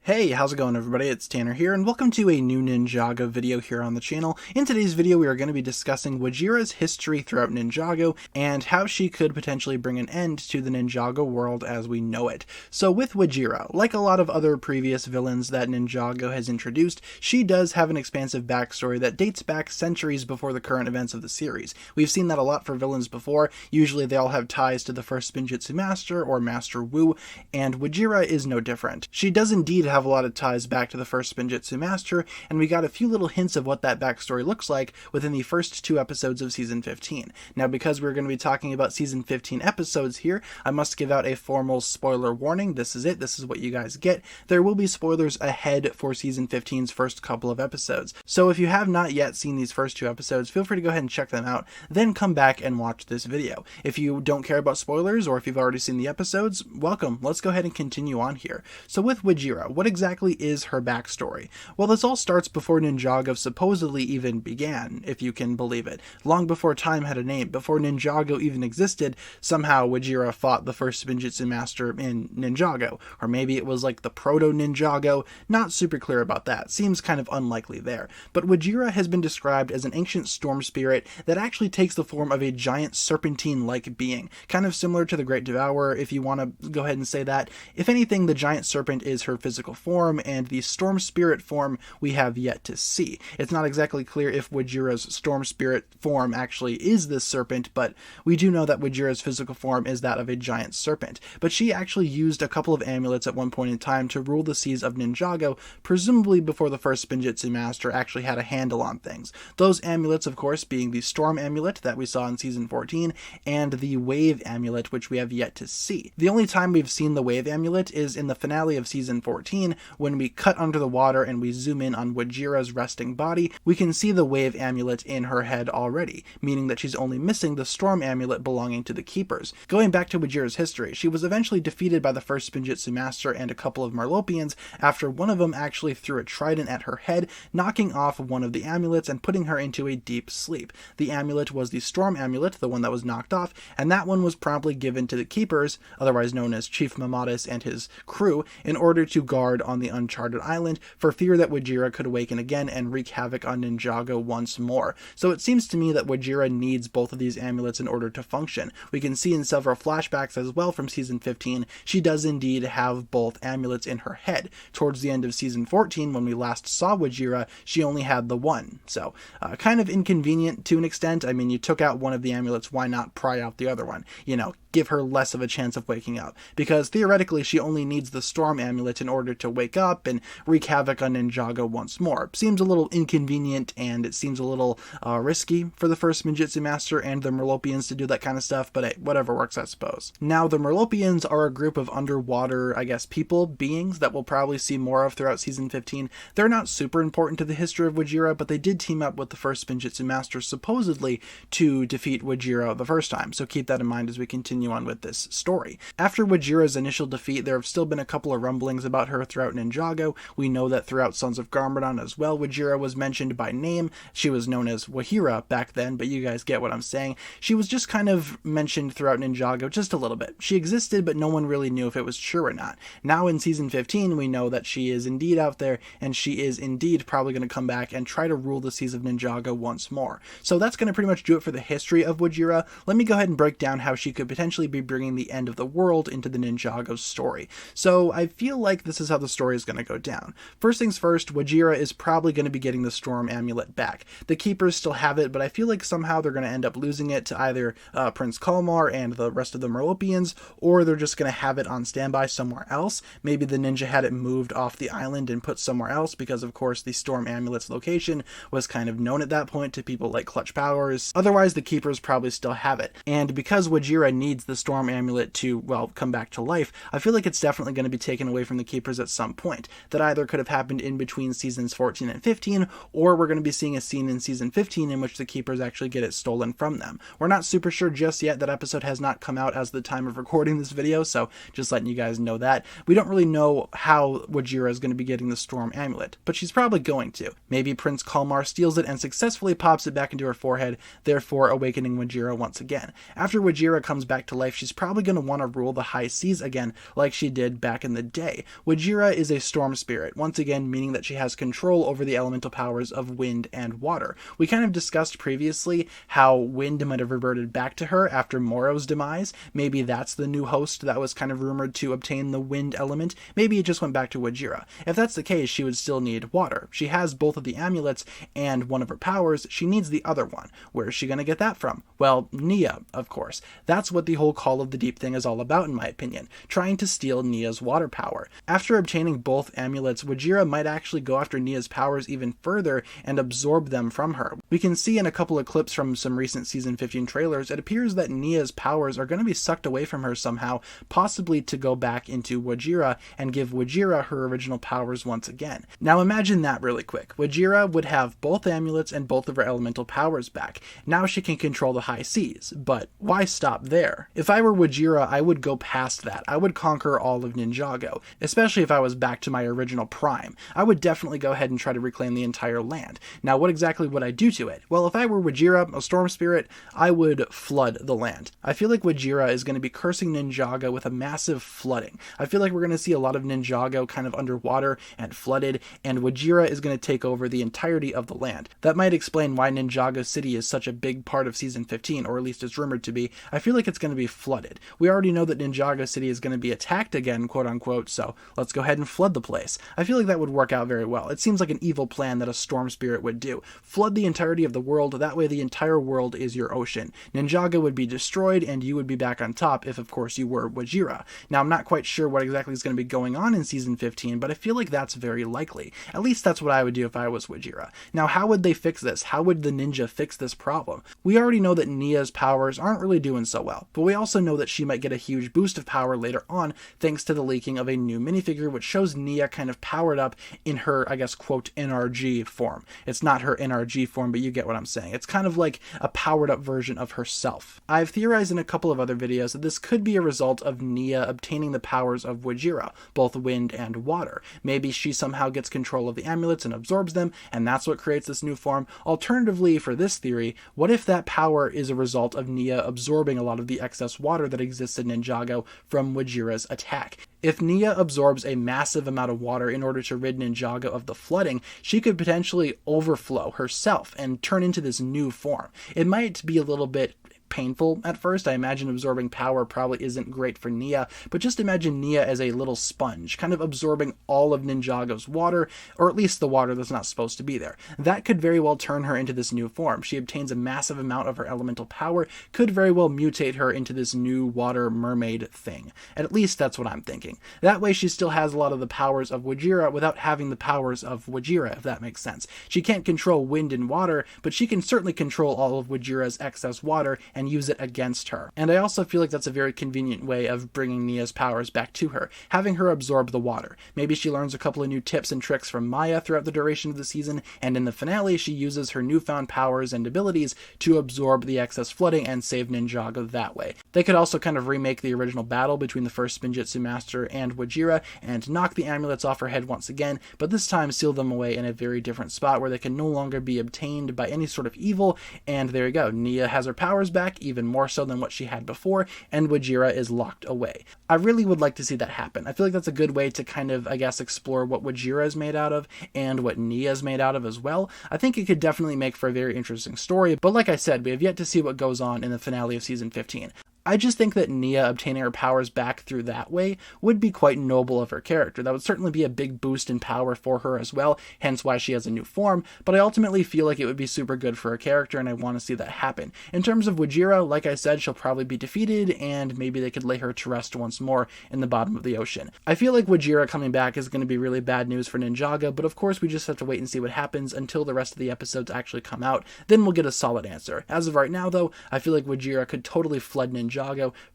Hey, how's it going everybody? It's Tanner here, and welcome to a new Ninjago video here on the channel. In today's video, we are going to be discussing Wojira's history throughout Ninjago, and how she could potentially bring an end to the Ninjago world as we know it. So with Wojira, like a lot of other previous villains that Ninjago has introduced, she does have an expansive backstory that dates back centuries before the current events of the series. We've seen that a lot for villains before. Usually they all have ties to the first Spinjitzu Master or Master Wu, and Wojira is no different. She does indeed have a lot of ties back to the first Spinjitzu Master, and we got a few little hints of what that backstory looks like within the first two episodes of Season 15. Now, because we're going to be talking about Season 15 episodes here, I must give out a formal spoiler warning. This is it. This is what you guys get. There will be spoilers ahead for Season 15's first couple of episodes. So if you have not yet seen these first two episodes, feel free to go ahead and check them out, then come back and watch this video. If you don't care about spoilers, or if you've already seen the episodes, welcome. Let's go ahead and continue on here. So with Wojira, what exactly is her backstory? Well, this all starts before Ninjago supposedly even began, if you can believe it. Long before time had a name, before Ninjago even existed, somehow Wojira fought the first Spinjitzu Master in Ninjago. Or maybe it was like the proto-Ninjago, not super clear about that, seems kind of unlikely there. But Wojira has been described as an ancient storm spirit that actually takes the form of a giant serpentine-like being, kind of similar to the Great Devourer, if you want to go ahead and say that. If anything, the giant serpent is her physical form, and the storm spirit form we have yet to see. It's not exactly clear if Wojira's storm spirit form actually is this serpent, but we do know that Wojira's physical form is that of a giant serpent. But she actually used a couple of amulets at one point in time to rule the seas of Ninjago, presumably before the first Spinjitzu Master actually had a handle on things. Those amulets, of course, being the Storm Amulet that we saw in Season 14, and the Wave Amulet, which we have yet to see. The only time we've seen the Wave Amulet is in the finale of Season 14, when we cut under the water and we zoom in on Wojira's resting body. We can see the Wave Amulet in her head already, meaning that she's only missing the Storm Amulet belonging to the Keepers. Going back to Wojira's history, she was eventually defeated by the first Spinjitzu Master and a couple of Merlopians after one of them actually threw a trident at her head, knocking off one of the amulets and putting her into a deep sleep. The amulet was the Storm Amulet, the one that was knocked off, and that one was promptly given to the Keepers, otherwise known as Chief Mamatis and his crew, in order to guard on the Uncharted Island, for fear that Wojira could awaken again and wreak havoc on Ninjago once more. So it seems to me that Wojira needs both of these amulets in order to function. We can see in several flashbacks as well from Season 15, she does indeed have both amulets in her head. Towards the end of Season 14, when we last saw Wojira, she only had the one. So, kind of inconvenient to an extent. I mean, you took out one of the amulets, why not pry out the other one? You know, give her less of a chance of waking up. Because theoretically, she only needs the Storm Amulet in order to wake up and wreak havoc on Ninjago once more. Seems a little inconvenient, and it seems a little risky for the first Spinjitzu Master and the Merlopians to do that kind of stuff, but hey, whatever works, I suppose. Now, the Merlopians are a group of underwater, I guess, beings that we'll probably see more of throughout Season 15. They're not super important to the history of Wojira, but they did team up with the first Spinjitzu Master, supposedly, to defeat Wojira the first time, so keep that in mind as we continue on with this story. After Wojira's initial defeat, there have still been a couple of rumblings about her throughout Ninjago. We know that throughout Sons of Garmadon as well, Wojira was mentioned by name. She was known as Wojira back then, but you guys get what I'm saying. She was just kind of mentioned throughout Ninjago just a little bit. She existed, but no one really knew if it was true or not. Now in Season 15, we know that she is indeed out there, and she is indeed probably going to come back and try to rule the seas of Ninjago once more. So that's going to pretty much do it for the history of Wojira. Let me go ahead and break down how she could potentially be bringing the end of the world into the Ninjago story. So I feel like this is how the story is going to go down. First things first, Wojira is probably going to be getting the Storm Amulet back. The Keepers still have it, but I feel like somehow they're going to end up losing it to either Prince Kalmar and the rest of the Merlopians, or they're just going to have it on standby somewhere else. Maybe the ninja had it moved off the island and put somewhere else, because of course the Storm Amulet's location was kind of known at that point to people like Clutch Powers. Otherwise, the Keepers probably still have it. And because Wojira needs the Storm Amulet to, well, come back to life, I feel like it's definitely going to be taken away from the Keepers at some point. That either could have happened in between Seasons 14 and 15, or we're going to be seeing a scene in Season 15 in which the Keepers actually get it stolen from them. We're not super sure just yet. That episode has not come out as the time of recording this video, so just letting you guys know that. We don't really know how Wojira is going to be getting the Storm Amulet, but she's probably going to. Maybe Prince Kalmar steals it and successfully pops it back into her forehead, therefore awakening Wojira once again. After Wojira comes back to to life, she's probably going to want to rule the high seas again like she did back in the day. Wojira is a storm spirit, once again meaning that she has control over the elemental powers of wind and water. We kind of discussed previously how wind might have reverted back to her after Moro's demise. Maybe that's the new host that was kind of rumored to obtain the wind element. Maybe it just went back to Wojira. If that's the case, she would still need water. She has both of the amulets and one of her powers. She needs the other one. Where is she going to get that from? Well, Nia, of course. That's what the whole Call of the Deep thing is all about, in my opinion. Trying to steal Nia's water power. After obtaining both amulets, Wojira might actually go after Nia's powers even further and absorb them from her. We can see in a couple of clips from some recent Season 15 trailers, it appears that Nia's powers are going to be sucked away from her somehow, possibly to go back into Wojira and give Wojira her original powers once again. Now imagine that really quick. Wojira would have both amulets and both of her elemental powers back. Now she can control the high seas, but why stop there? If I were Wojira, I would go past that. I would conquer all of Ninjago, especially if I was back to my original prime. I would definitely go ahead and try to reclaim the entire land. Now, what exactly would I do to it? Well, if I were Wojira, a storm spirit, I would flood the land. I feel like Wojira is going to be cursing Ninjago with a massive flooding. I feel like we're going to see a lot of Ninjago kind of underwater and flooded, and Wojira is going to take over the entirety of the land. That might explain why Ninjago City is such a big part of Season 15, or at least it's rumored to be. I feel like it's going to be flooded. We already know that Ninjago City is going to be attacked again, quote unquote, so let's go ahead and flood the place. I feel like that would work out very well. It seems like an evil plan that a storm spirit would do. Flood the entirety of the world, that way the entire world is your ocean. Ninjago would be destroyed, and you would be back on top if, of course, you were Wojira. Now, I'm not quite sure what exactly is going to be going on in Season 15, but I feel like that's very likely. At least that's what I would do if I was Wojira. Now, how would they fix this? How would the ninja fix this problem? We already know that Nia's powers aren't really doing so well, but we also know that she might get a huge boost of power later on thanks to the leaking of a new minifigure which shows Nia kind of powered up in her, I guess, quote, NRG form. It's not her NRG form, but you get what I'm saying. It's kind of like a powered up version of herself. I've theorized in a couple of other videos that this could be a result of Nia obtaining the powers of Wojira, both wind and water. Maybe she somehow gets control of the amulets and absorbs them, and that's what creates this new form. Alternatively, for this theory, what if that power is a result of Nia absorbing a lot of the excess water that exists in Ninjago from Wojira's attack? If Nia absorbs a massive amount of water in order to rid Ninjago of the flooding, she could potentially overflow herself and turn into this new form. It might be a little bit painful at first. I imagine absorbing power probably isn't great for Nia, but just imagine Nia as a little sponge, kind of absorbing all of Ninjago's water, or at least the water that's not supposed to be there. That could very well turn her into this new form. She obtains a massive amount of her elemental power, could very well mutate her into this new water mermaid thing. At least that's what I'm thinking. That way she still has a lot of the powers of Wojira without having the powers of Wojira, if that makes sense. She can't control wind and water, but she can certainly control all of Wojira's excess water and use it against her. And I also feel like that's a very convenient way of bringing Nia's powers back to her, having her absorb the water. Maybe she learns a couple of new tips and tricks from Maya throughout the duration of the season, and in the finale she uses her newfound powers and abilities to absorb the excess flooding and save Ninjago that way. They could also kind of remake the original battle between the first Spinjitzu Master and Wojira and knock the amulets off her head once again, but this time seal them away in a very different spot where they can no longer be obtained by any sort of evil, and there you go. Nia has her powers back, even more so than what she had before, and Wojira is locked away. I really would like to see that happen. I feel like that's a good way to kind of, I guess, explore what Wojira is made out of and what Nia is made out of as well. I think it could definitely make for a very interesting story, but like I said, we have yet to see what goes on in the finale of Season 15. I just think that Nia obtaining her powers back through that way would be quite noble of her character. That would certainly be a big boost in power for her as well, hence why she has a new form, but I ultimately feel like it would be super good for her character, and I want to see that happen. In terms of Wojira, like I said, she'll probably be defeated, and maybe they could lay her to rest once more in the bottom of the ocean. I feel like Wojira coming back is going to be really bad news for Ninjago, but of course we just have to wait and see what happens until the rest of the episodes actually come out, then we'll get a solid answer. As of right now, though, I feel like Wojira could totally flood Ninjago,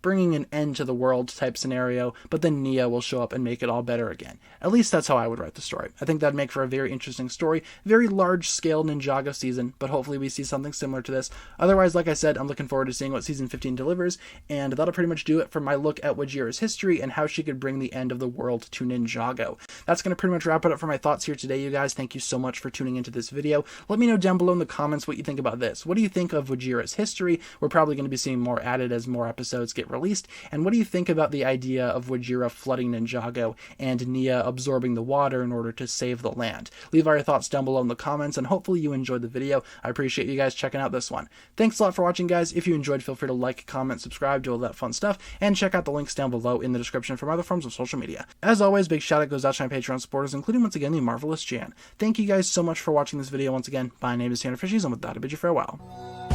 bringing an end to the world type scenario, but then Nia will show up and make it all better again. At least that's how I would write the story. I think that'd make for a very interesting story, very large-scale Ninjago season, but hopefully we see something similar to this. Otherwise, like I said, I'm looking forward to seeing what Season 15 delivers, and that'll pretty much do it for my look at Wojira's history and how she could bring the end of the world to Ninjago. That's going to pretty much wrap it up for my thoughts here today, you guys. Thank you so much for tuning into this video. Let me know down below in the comments what you think about this. What do you think of Wojira's history? We're probably going to be seeing more added as more more episodes get released? And what do you think about the idea of Wojira flooding Ninjago and Nia absorbing the water in order to save the land? Leave all your thoughts down below in the comments, and hopefully you enjoyed the video. I appreciate you guys checking out this one. Thanks a lot for watching, guys. If you enjoyed, feel free to like, comment, subscribe, do all that fun stuff, and check out the links down below in the description for my other forms of social media. As always, big shout out goes out to my Patreon supporters, including once again the marvelous Jan. Thank you guys so much for watching this video once again. My name is TannerFishies, and with that I bid you farewell.